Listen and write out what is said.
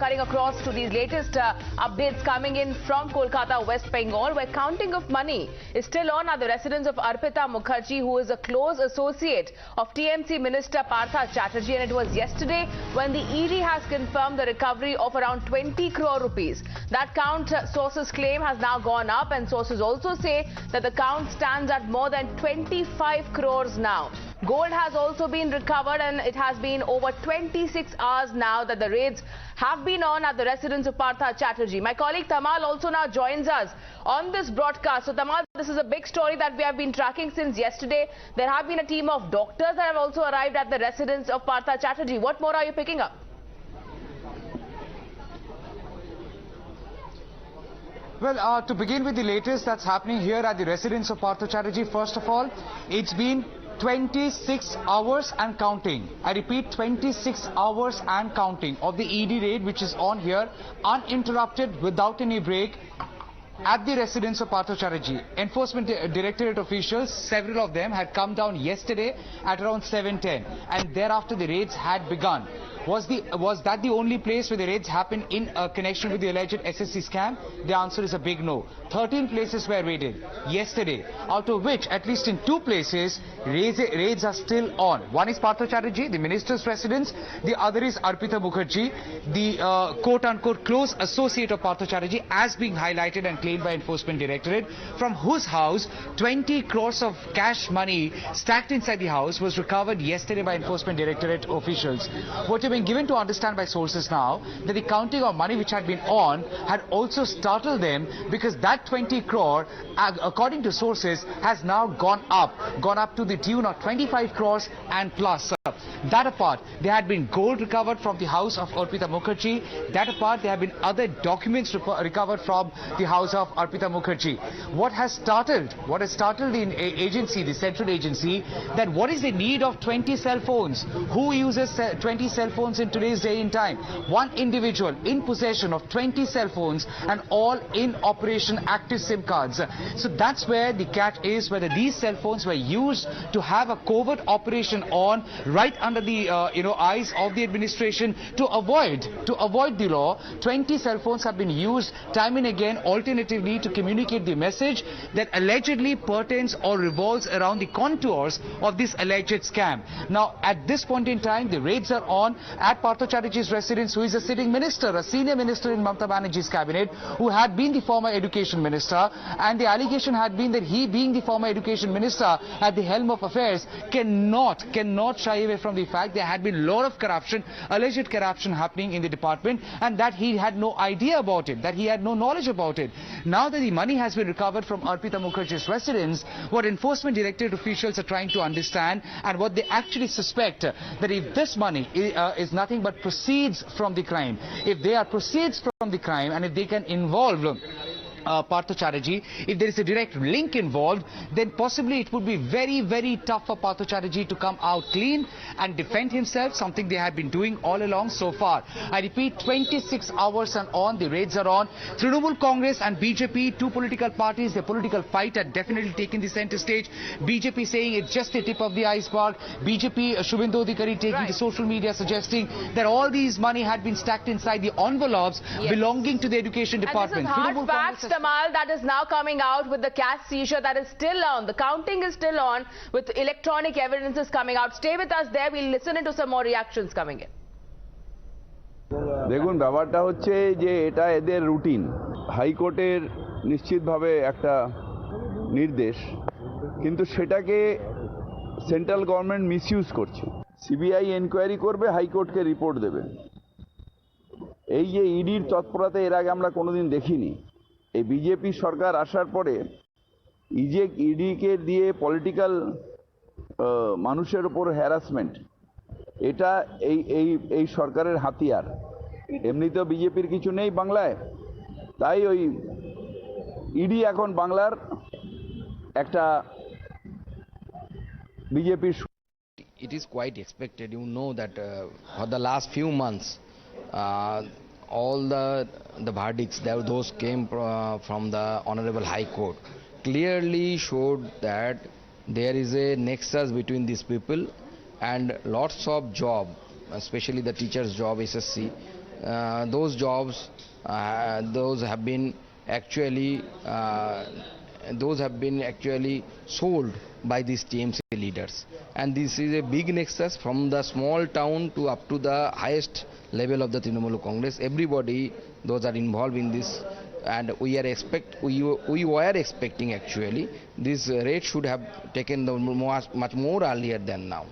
Cutting across to these latest updates coming in from Kolkata, West Bengal, where counting of money is still on at the residence of Arpita Mukherjee, who is a close associate of TMC Minister Partha Chatterjee. And it was yesterday when the ED has confirmed the recovery of around 20 crore rupees. That count, sources claim, has now gone up, and sources also say that the count stands at more than 25 crores now. Gold has also been recovered, and it has been over 26 hours now that the raids have been on at the residence of Partha Chatterjee. My colleague Tamal also now joins us on this broadcast. So Tamal, this is a big story that we have been tracking since yesterday. There have been a team of doctors that have also arrived at the residence of Partha Chatterjee. What more are you picking up? Well, to begin with the latest that's happening here at the residence of Partha Chatterjee, first of all, it's been 26 hours and counting. I repeat, 26 hours and counting of the ED raid, which is on here, uninterrupted, without any break, at the residence of Partha Chatterjee. Enforcement Directorate officials, several of them, had come down yesterday at around 7:10, and thereafter the raids had begun. Was that the only place where the raids happened in connection with the alleged SSC scam? The answer is a big no. 13 places were raided yesterday, out of which, at least in 2 places, raids are still on. One is Partha Chatterjee, the minister's residence. The other is Arpita Mukherjee, the quote-unquote close associate of Partha Chatterjee, as being highlighted and claimed by Enforcement Directorate, from whose house 20 crores of cash money stacked inside the house was recovered yesterday by Enforcement Directorate officials. What been given to understand by sources now that the counting of money which had been on had also startled them, because that 20 crore, according to sources, has now gone up to the tune of 25 crores and plus. That apart, there had been gold recovered from the house of Arpita Mukherjee. That apart, there have been other documents recovered from the house of Arpita Mukherjee. What has startled the agency, the central agency, that what is the need of 20 cell phones? Who uses 20 cell phones in today's day and time? One individual in possession of 20 cell phones, and all in operation active SIM cards. So that's where the catch is, whether these cell phones were used to have a covert operation on right under the eyes of the administration to avoid the law. 20 cell phones have been used time and again, alternatively, to communicate the message that allegedly pertains or revolves around the contours of this alleged scam. Now, at this point in time, the raids are on at Partha Chatterjee's residence, who is a sitting minister, a senior minister in Mamata Banerjee's cabinet, who had been the former education minister, and the allegation had been that he, being the former education minister at the helm of affairs, cannot shy away from the fact there had been a lot of corruption, alleged corruption, happening in the department, and that he had no idea about it, that he had no knowledge about it. Now that the money has been recovered from Arpita Mukherjee's residence, what Enforcement Directorate officials are trying to understand, and what they actually suspect, that if this money is nothing but proceeds from the crime, if they are proceeds from the crime, and if they can involve Partha Chatterjee, if there is a direct link involved, then possibly it would be very, very tough for Partha Chatterjee to come out clean and defend himself, something they have been doing all along so far. I repeat, 26 hours and on, the raids are on. Trinamool Congress and BJP, 2 political parties, the political fight had definitely taken the center stage. BJP saying it's just the tip of the iceberg. BJP, Shubhendu Adhikari taking to social media, suggesting that all these money had been stacked inside the envelopes belonging to the education department. And this is hard facts, Tamal, that is now coming out with the cash seizure that is still on. The counting is still on, with electronic evidences coming out. Stay with us there. We'll listen into some more reactions coming in. দেখুন, ব্যাপারটা হচ্ছে যে এটা এদের routine. হাইকোর্টের নিশ্চিতভাবে একটা নির্দেশ, কিন্তু সেটাকে সেন্ট্রাল গভর্নমেন্ট মিসইউজ করছে। সিবিআই এনকোয়ারি করবে, হাইকোর্টকে রিপোর্ট দেবে। এই যে ইডির তৎপরতা এর আগে আমরা কোনোদিন দেখিনি। এই বিজেপি সরকার আসার পরে ইডিকে দিয়ে পলিটিক্যাল মানুষের উপর হ্যারাসমেন্ট, এটা এই সরকারের হাতিয়ার। এমনিতেও বিজেপির কিছু নেই বাংলায়, তাই ওই ইডি এখন বাংলার একটা বিজেপির। It is quite expected, you know, that for the last few months all the verdicts those came from the Honorable High Court clearly showed that there is a nexus between these people, and lots of job, especially the teachers' job, SSC, those jobs, those have been actually sold by these TMC leaders, and this is a big nexus from the small town to up to the highest level of the Trinamool Congress. Everybody, those are involved in this, and we were expecting actually this rate should have taken the much more earlier than now.